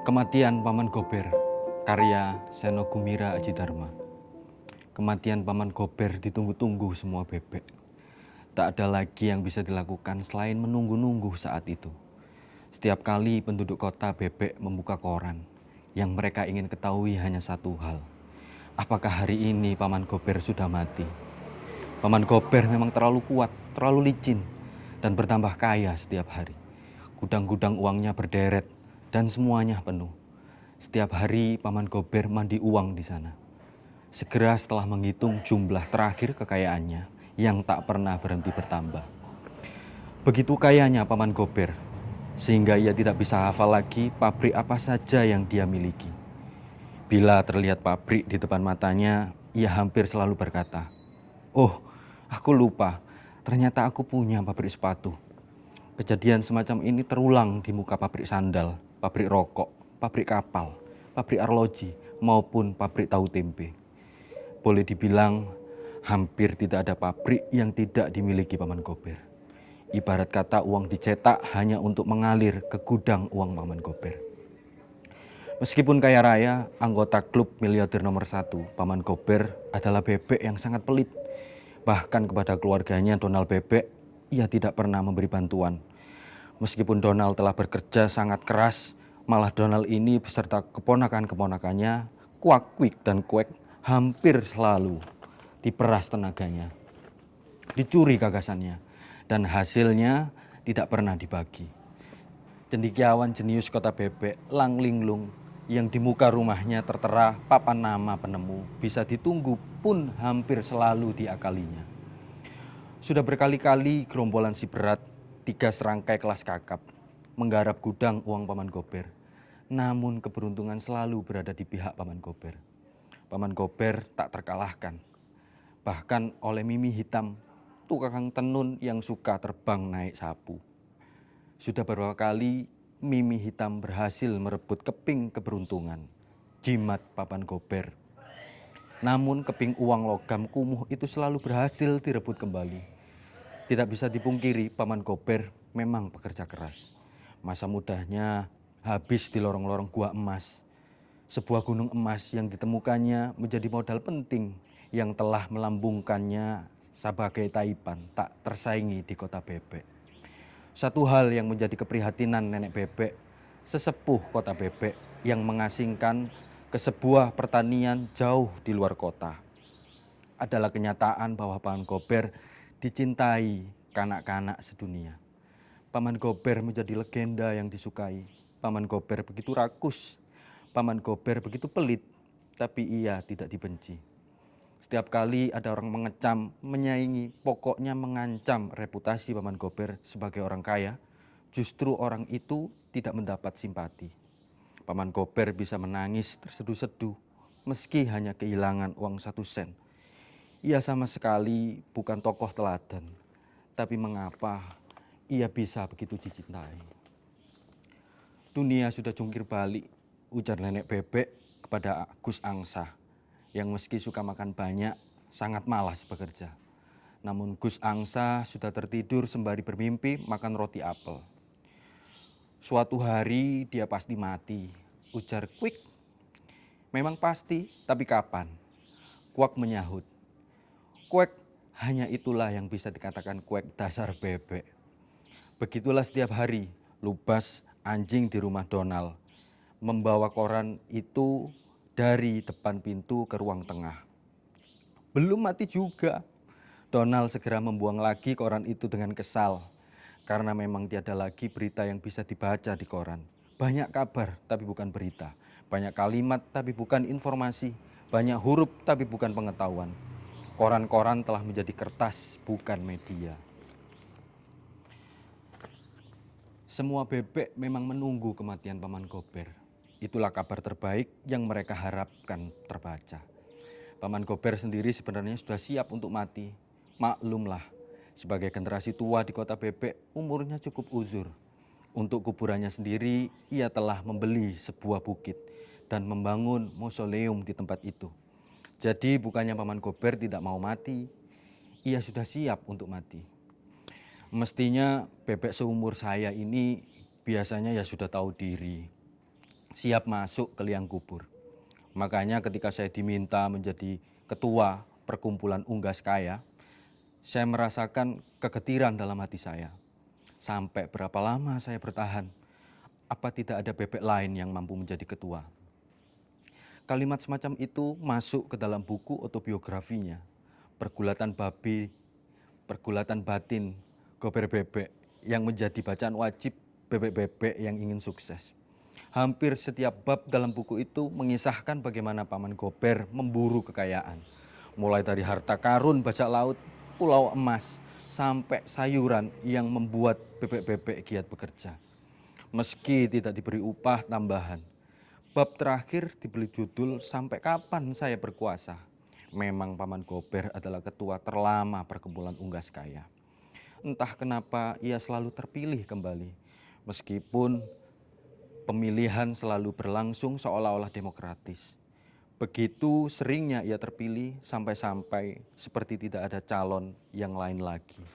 Kematian Paman Gober, karya Seno Gumira Aji Dharma. Kematian Paman Gober ditunggu-tunggu semua bebek. Tak ada lagi yang bisa dilakukan selain menunggu-nunggu saat itu. Setiap kali penduduk kota bebek membuka koran, yang mereka ingin ketahui hanya satu hal. Apakah hari ini Paman Gober sudah mati? Paman Gober memang terlalu kuat, terlalu licin, dan bertambah kaya setiap hari. Gudang-gudang uangnya berderet, dan semuanya penuh. Setiap hari Paman Gober mandi uang di sana. Segera setelah menghitung jumlah terakhir kekayaannya yang tak pernah berhenti bertambah. Begitu kayanya Paman Gober, sehingga ia tidak bisa hafal lagi pabrik apa saja yang dia miliki. Bila terlihat pabrik di depan matanya, ia hampir selalu berkata, "Oh, aku lupa, ternyata aku punya pabrik sepatu." Kejadian semacam ini terulang di muka pabrik sandal, pabrik rokok, pabrik kapal, pabrik arloji, maupun pabrik tahu tempe. Boleh dibilang hampir tidak ada pabrik yang tidak dimiliki Paman Gober. Ibarat kata uang dicetak hanya untuk mengalir ke gudang uang Paman Gober. Meskipun kaya raya, anggota klub miliarder nomor 1, Paman Gober adalah bebek yang sangat pelit. Bahkan kepada keluarganya Donald Bebek, ia tidak pernah memberi bantuan. Meskipun Donald telah bekerja sangat keras, malah Donald ini beserta keponakan-keponakannya, Kuak, Kwik, dan Kwek, hampir selalu diperas tenaganya, dicuri gagasannya, dan hasilnya tidak pernah dibagi. Cendekiawan jenius kota bebek, Lang Linglung, yang di muka rumahnya tertera papan nama penemu, bisa ditunggu pun hampir selalu diakalinya. Sudah berkali-kali gerombolan si berat, 3 serangkai kelas kakap, menggarap gudang uang Paman Gober. Namun keberuntungan selalu berada di pihak Paman Gober. Paman Gober tak terkalahkan. Bahkan oleh Mimi Hitam, tukang tenun yang suka terbang naik sapu. Sudah beberapa kali Mimi Hitam berhasil merebut keping keberuntungan, jimat Paman Gober. Namun keping uang logam kumuh itu selalu berhasil direbut kembali. Tidak bisa dipungkiri, Paman Gober memang pekerja keras. Masa mudanya habis di lorong-lorong gua emas. Sebuah gunung emas yang ditemukannya menjadi modal penting yang telah melambungkannya sebagai taipan tak tersaingi di kota bebek. Satu hal yang menjadi keprihatinan nenek bebek, sesepuh kota bebek yang mengasingkan ke sebuah pertanian jauh di luar kota, adalah kenyataan bahwa Paman Gober dicintai kanak-kanak sedunia. Paman Gober menjadi legenda yang disukai. Paman Gober begitu rakus. Paman Gober begitu pelit, tapi ia tidak dibenci. Setiap kali ada orang mengecam, menyaingi, pokoknya mengancam reputasi Paman Gober sebagai orang kaya, justru orang itu tidak mendapat simpati. Paman Gober bisa menangis terseduh-seduh, meski hanya kehilangan uang 1 sen. Ia sama sekali bukan tokoh teladan, tapi mengapa ia bisa begitu dicintai? Dunia sudah jungkir balik, ujar nenek bebek kepada Gus Angsa, yang meski suka makan banyak, sangat malas bekerja. Namun Gus Angsa sudah tertidur sembari bermimpi makan roti apel. Suatu hari dia pasti mati, ujar Kwik. Memang pasti, tapi kapan? Kuak menyahut. Kwek, hanya itulah yang bisa dikatakan Kwek dasar bebek. Begitulah setiap hari, Lubas, anjing di rumah Donald, membawa koran itu dari depan pintu ke ruang tengah. Belum mati juga. Donald segera membuang lagi koran itu dengan kesal, karena memang tiada lagi berita yang bisa dibaca di koran. Banyak kabar tapi bukan berita, banyak kalimat tapi bukan informasi, banyak huruf tapi bukan pengetahuan. Koran-koran telah menjadi kertas, bukan media. Semua bebek memang menunggu kematian Paman Gober. Itulah kabar terbaik yang mereka harapkan terbaca. Paman Gober sendiri sebenarnya sudah siap untuk mati. Maklumlah, sebagai generasi tua di kota bebek, umurnya cukup uzur. Untuk kuburannya sendiri, ia telah membeli sebuah bukit dan membangun mausoleum di tempat itu. Jadi bukannya Paman Gober tidak mau mati, ia sudah siap untuk mati. Mestinya bebek seumur saya ini biasanya ya sudah tahu diri. siap masuk ke liang kubur. Makanya ketika saya diminta menjadi ketua perkumpulan unggas kaya, saya merasakan kegetiran dalam hati saya. Sampai berapa lama saya bertahan? Apa tidak ada bebek lain yang mampu menjadi ketua? Kalimat semacam itu masuk ke dalam buku autobiografinya, Pergulatan Babi, Pergulatan Batin, Gober Bebek, yang menjadi bacaan wajib bebek-bebek yang ingin sukses. Hampir setiap bab dalam buku itu mengisahkan bagaimana Paman Gober memburu kekayaan. Mulai dari harta karun bajak laut, pulau emas, sampai sayuran yang membuat bebek-bebek giat bekerja. Meski tidak diberi upah tambahan. Bab terakhir diberi judul Sampai Kapan Saya Berkuasa. Memang Paman Gober adalah ketua terlama perkumpulan unggas kaya. Entah kenapa ia selalu terpilih kembali. Meskipun pemilihan selalu berlangsung seolah-olah demokratis. Begitu seringnya ia terpilih sampai-sampai seperti tidak ada calon yang lain lagi.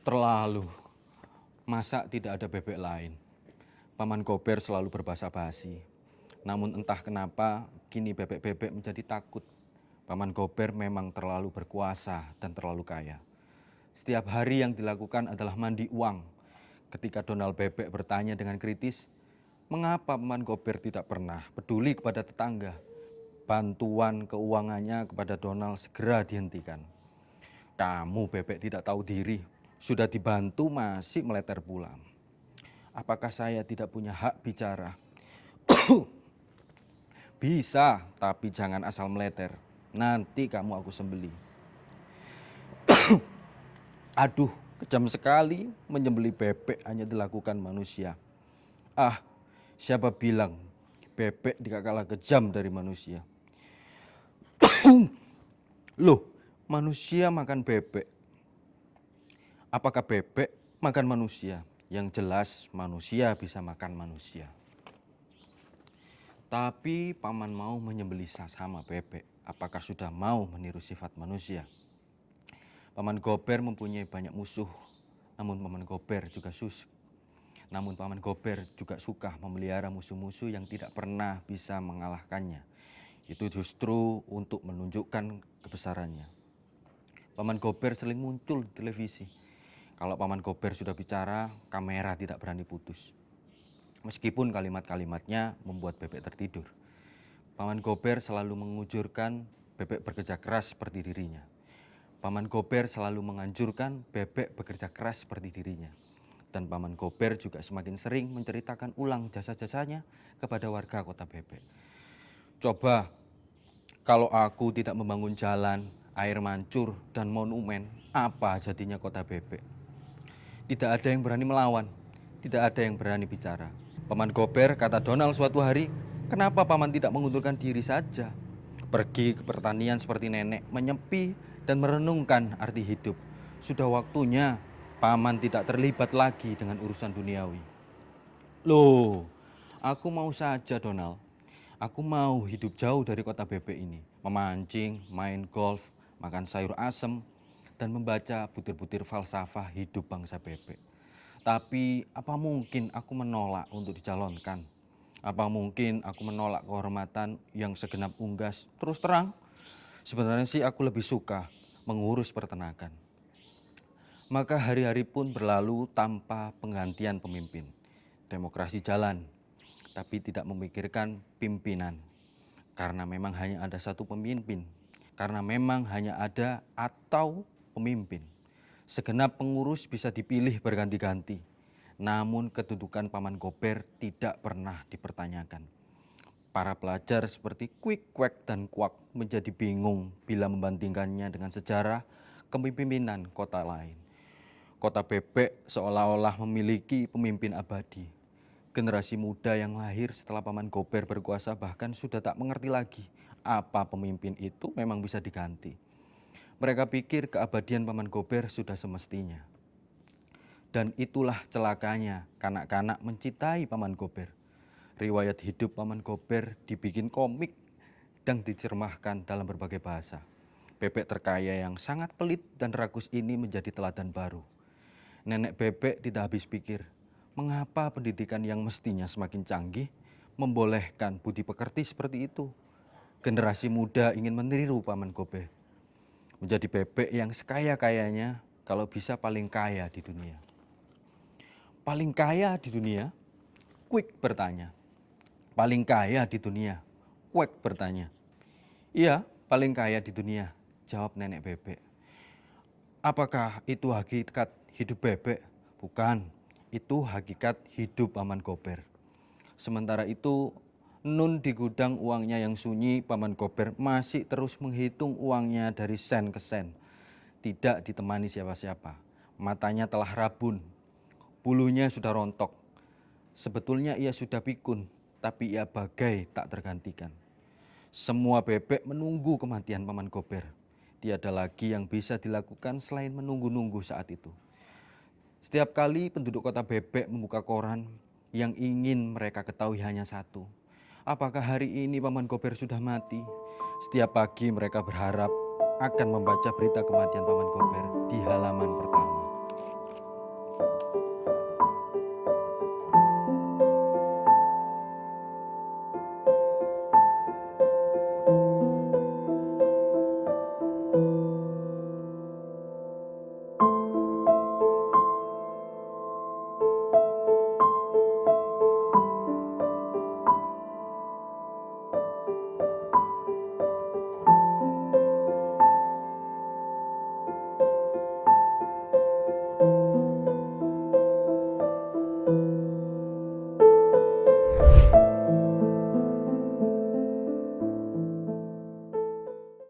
Terlalu, masa tidak ada bebek lain? Paman Gober selalu berbahasa basi. Namun entah kenapa kini bebek-bebek menjadi takut. Paman Gober memang terlalu berkuasa dan terlalu kaya. Setiap hari yang dilakukan adalah mandi uang. Ketika Donald Bebek bertanya dengan kritis, mengapa Paman Gober tidak pernah peduli kepada tetangga? Bantuan keuangannya kepada Donald segera dihentikan. Kamu Bebek tidak tahu diri, sudah dibantu masih meleter pula. Apakah saya tidak punya hak bicara? Bisa, tapi jangan asal meleter. Nanti kamu aku sembeli. Aduh, kejam sekali menyembeli bebek hanya dilakukan manusia. Ah, siapa bilang bebek tidak kalah kejam dari manusia? Loh, manusia makan bebek. Apakah bebek makan manusia? Yang jelas manusia bisa makan manusia. Tapi Paman mau menyembelih sama bebek. Apakah sudah mau meniru sifat manusia? Paman Gober mempunyai banyak musuh. Namun Paman Gober juga susuk. Namun Paman Gober juga suka memelihara musuh-musuh yang tidak pernah bisa mengalahkannya. Itu justru untuk menunjukkan kebesarannya. Paman Gober sering muncul di televisi. Kalau Paman Gober sudah bicara, kamera tidak berani putus. Meskipun kalimat-kalimatnya membuat bebek tertidur. Paman Gober selalu mengujurkan bebek bekerja keras seperti dirinya. Paman Gober selalu menganjurkan bebek bekerja keras seperti dirinya. Dan Paman Gober juga semakin sering menceritakan ulang jasa-jasanya kepada warga kota Bebek. Coba, kalau aku tidak membangun jalan, air mancur, dan monumen, apa jadinya kota Bebek? Tidak ada yang berani melawan, tidak ada yang berani bicara. Paman Gober, kata Donald suatu hari, kenapa Paman tidak mengundurkan diri saja? Pergi ke pertanian seperti nenek, menyepi dan merenungkan arti hidup. Sudah waktunya Paman tidak terlibat lagi dengan urusan duniawi. Loh, aku mau saja Donald. Aku mau hidup jauh dari kota Bebek ini. Memancing, main golf, makan sayur asem, dan membaca butir-butir falsafah hidup bangsa Bebek. Tapi apa mungkin aku menolak untuk dicalonkan? Apa mungkin aku menolak kehormatan yang segenap unggas? Terus terang, sebenarnya sih aku lebih suka mengurus peternakan. Maka hari-hari pun berlalu tanpa penggantian pemimpin. Demokrasi jalan, tapi tidak memikirkan pimpinan. Karena memang hanya ada satu pemimpin. Karena memang hanya ada atau pemimpin. Segenap pengurus bisa dipilih berganti-ganti. Namun kedudukan Paman Gober tidak pernah dipertanyakan. Para pelajar seperti Kwik, Kwek, dan Kuak menjadi bingung bila membandingkannya dengan sejarah kepemimpinan kota lain. Kota Bebek seolah-olah memiliki pemimpin abadi. Generasi muda yang lahir setelah Paman Gober berkuasa bahkan sudah tak mengerti lagi apa pemimpin itu memang bisa diganti. Mereka pikir keabadian Paman Gober sudah semestinya. Dan itulah celakanya kanak-kanak mencintai Paman Gober. Riwayat hidup Paman Gober dibikin komik dan dicermahkan dalam berbagai bahasa. Bebek terkaya yang sangat pelit dan rakus ini menjadi teladan baru. Nenek Bebek tidak habis pikir, Mengapa pendidikan yang mestinya semakin canggih membolehkan budi pekerti seperti itu? Generasi muda ingin meniru Paman Gober, menjadi bebek yang sekaya-kayanya, kalau bisa paling kaya di dunia. Paling kaya di dunia? Quick bertanya. Paling kaya di dunia? Quack bertanya. Iya, paling kaya di dunia, jawab nenek bebek. Apakah itu hakikat hidup bebek? Bukan, itu hakikat hidup Paman Gober. Sementara itu, Nun di gudang uangnya yang sunyi, Paman Gober masih terus menghitung uangnya dari sen ke sen. Tidak ditemani siapa-siapa. Matanya telah rabun, bulunya sudah rontok. Sebetulnya ia sudah pikun, tapi ia bagai tak tergantikan. Semua bebek menunggu kematian Paman Gober. Tiada lagi yang bisa dilakukan selain menunggu-nunggu saat itu. Setiap kali penduduk kota bebek membuka koran, yang ingin mereka ketahui hanya satu. Apakah hari ini Paman Gober sudah mati? Setiap pagi mereka berharap akan membaca berita kematian Paman Gober di halaman pertama.